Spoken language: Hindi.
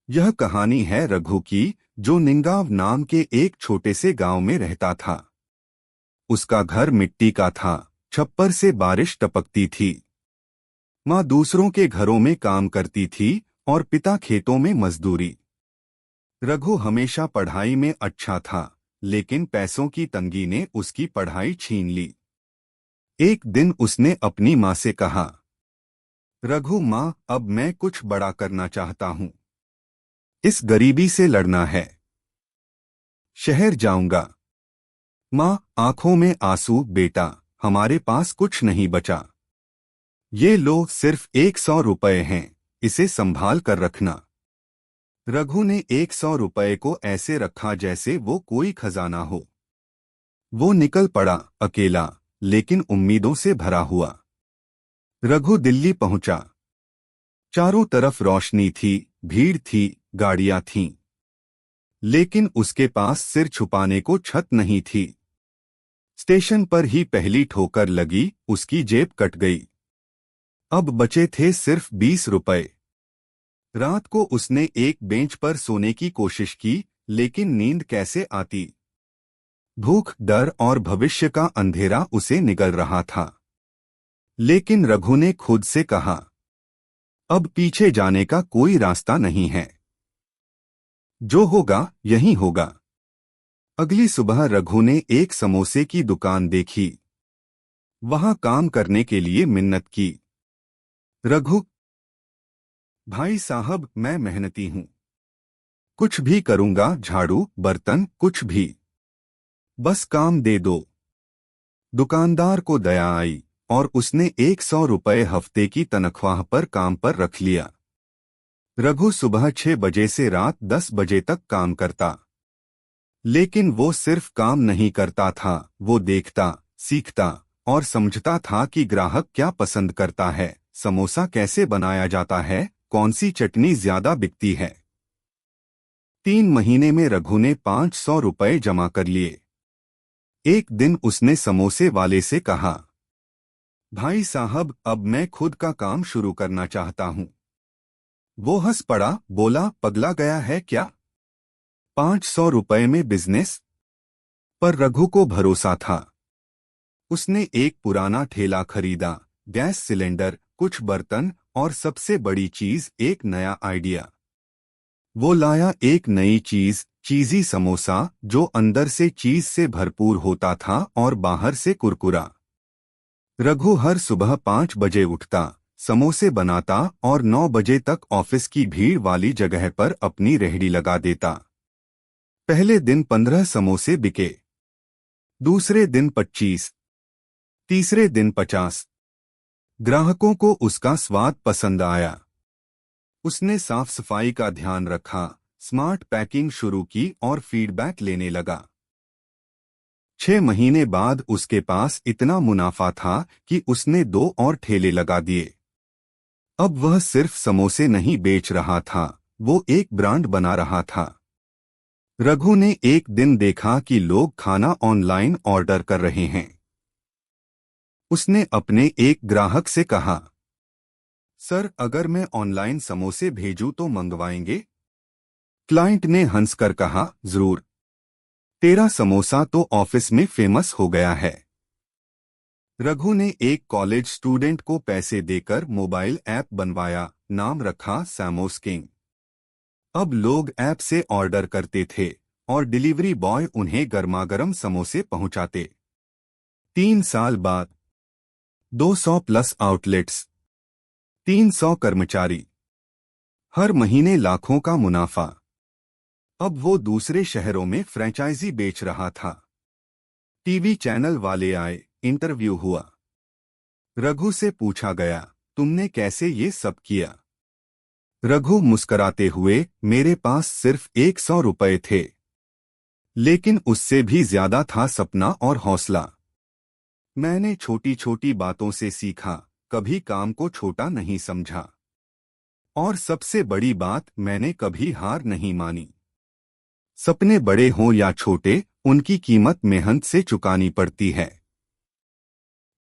यह कहानी है रघु की, जो निंगाव नाम के एक छोटे से गांव में रहता था। उसका घर मिट्टी का था, छप्पर से बारिश टपकती थी। माँ दूसरों के घरों में काम करती थी और पिता खेतों में मजदूरी। रघु हमेशा पढ़ाई में अच्छा था, लेकिन पैसों की तंगी ने उसकी पढ़ाई छीन ली। एक दिन उसने अपनी माँ से कहा, रघु माँ, अब मैं कुछ बड़ा करना चाहता हूँ। इस गरीबी से लड़ना है। शहर जाऊंगा। माँ, आंखों में आंसू। बेटा, हमारे पास कुछ नहीं बचा। ये लो, सिर्फ 100 रुपए हैं, इसे संभाल कर रखना। रघु ने 100 रुपए को ऐसे रखा जैसे वो कोई खजाना हो। वो निकल पड़ा, अकेला, लेकिन उम्मीदों से भरा हुआ। रघु दिल्ली पहुंचा। चारों तरफ रोशनी थी, भीड़ थी, गाड़ियां थीं। लेकिन उसके पास सिर छुपाने को छत नहीं थी। स्टेशन पर ही पहली ठोकर लगी, उसकी जेब कट गई। अब बचे थे सिर्फ 20 रुपए। रात को उसने एक बेंच पर सोने की कोशिश की, लेकिन नींद कैसे आती। भूख, डर और भविष्य का अंधेरा उसे निगल रहा था। लेकिन रघु ने खुद से कहा, अब पीछे जाने का कोई रास्ता नहीं है। जो होगा यही होगा। अगली सुबह रघु ने एक समोसे की दुकान देखी। वहां काम करने के लिए मिन्नत की। रघु, भाई साहब, मैं मेहनती हूं। कुछ भी करूंगा, झाड़ू, बर्तन, कुछ भी। बस काम दे दो। दुकानदार को दया आई और उसने 100 रुपए हफ्ते की तनख्वाह पर काम पर रख लिया। रघु सुबह 6 बजे से रात 10 बजे तक काम करता। लेकिन वो सिर्फ काम नहीं करता था, वो देखता, सीखता और समझता था कि ग्राहक क्या पसंद करता है, समोसा कैसे बनाया जाता है, कौन सी चटनी ज्यादा बिकती है। 3 महीने में रघु ने 500 रुपए जमा कर लिए। एक दिन उसने समोसे वाले से कहा, भाई साहब, अब मैं खुद का काम शुरू करना चाहता हूं। वो हंस पड़ा, बोला, पगला गया है क्या? 500 रुपए में बिजनेस? पर रघु को भरोसा था। उसने एक पुराना ठेला खरीदा, गैस सिलेंडर, कुछ बर्तन और सबसे बड़ी चीज, एक नया आइडिया। वो लाया एक नई चीज, चीजी समोसा, जो अंदर से चीज से भरपूर होता था और बाहर से कुरकुरा। रघु हर सुबह 5 बजे उठता, समोसे बनाता और 9 बजे तक ऑफिस की भीड़ वाली जगह पर अपनी रेहड़ी लगा देता। पहले दिन 15 समोसे बिके, दूसरे दिन 25, तीसरे दिन 50। ग्राहकों को उसका स्वाद पसंद आया। उसने साफ सफाई का ध्यान रखा, स्मार्ट पैकिंग शुरू की और फीडबैक लेने लगा। 6 महीने बाद उसके पास इतना मुनाफा था कि उसने 2 और ठेले लगा दिए। अब वह सिर्फ समोसे नहीं बेच रहा था, वो एक ब्रांड बना रहा था। रघु ने एक दिन देखा कि लोग खाना ऑनलाइन ऑर्डर कर रहे हैं। उसने अपने एक ग्राहक से कहा, सर, अगर मैं ऑनलाइन समोसे भेजूं तो मंगवाएंगे? क्लाइंट ने हंसकर कहा, जरूर। तेरा समोसा तो ऑफिस में फेमस हो गया है। रघु ने एक कॉलेज स्टूडेंट को पैसे देकर मोबाइल ऐप बनवाया, नाम रखा सैमोस किंग। अब लोग ऐप से ऑर्डर करते थे और डिलीवरी बॉय उन्हें गर्मागर्म समोसे पहुंचाते। 3 साल बाद 200 प्लस आउटलेट्स, 300 कर्मचारी, हर महीने लाखों का मुनाफा। अब वो दूसरे शहरों में फ्रेंचाइजी बेच रहा था। टीवी चैनल वाले आए, इंटरव्यू हुआ। रघु से पूछा गया, तुमने कैसे ये सब किया? रघु मुस्कराते हुए, मेरे पास सिर्फ 100 रुपए थे। लेकिन उससे भी ज्यादा था सपना और हौसला। मैंने छोटी छोटी बातों से सीखा, कभी काम को छोटा नहीं समझा। और सबसे बड़ी बात, मैंने कभी हार नहीं मानी। सपने बड़े हों या छोटे, उनकी कीमत मेहनत से चुकानी पड़ती है।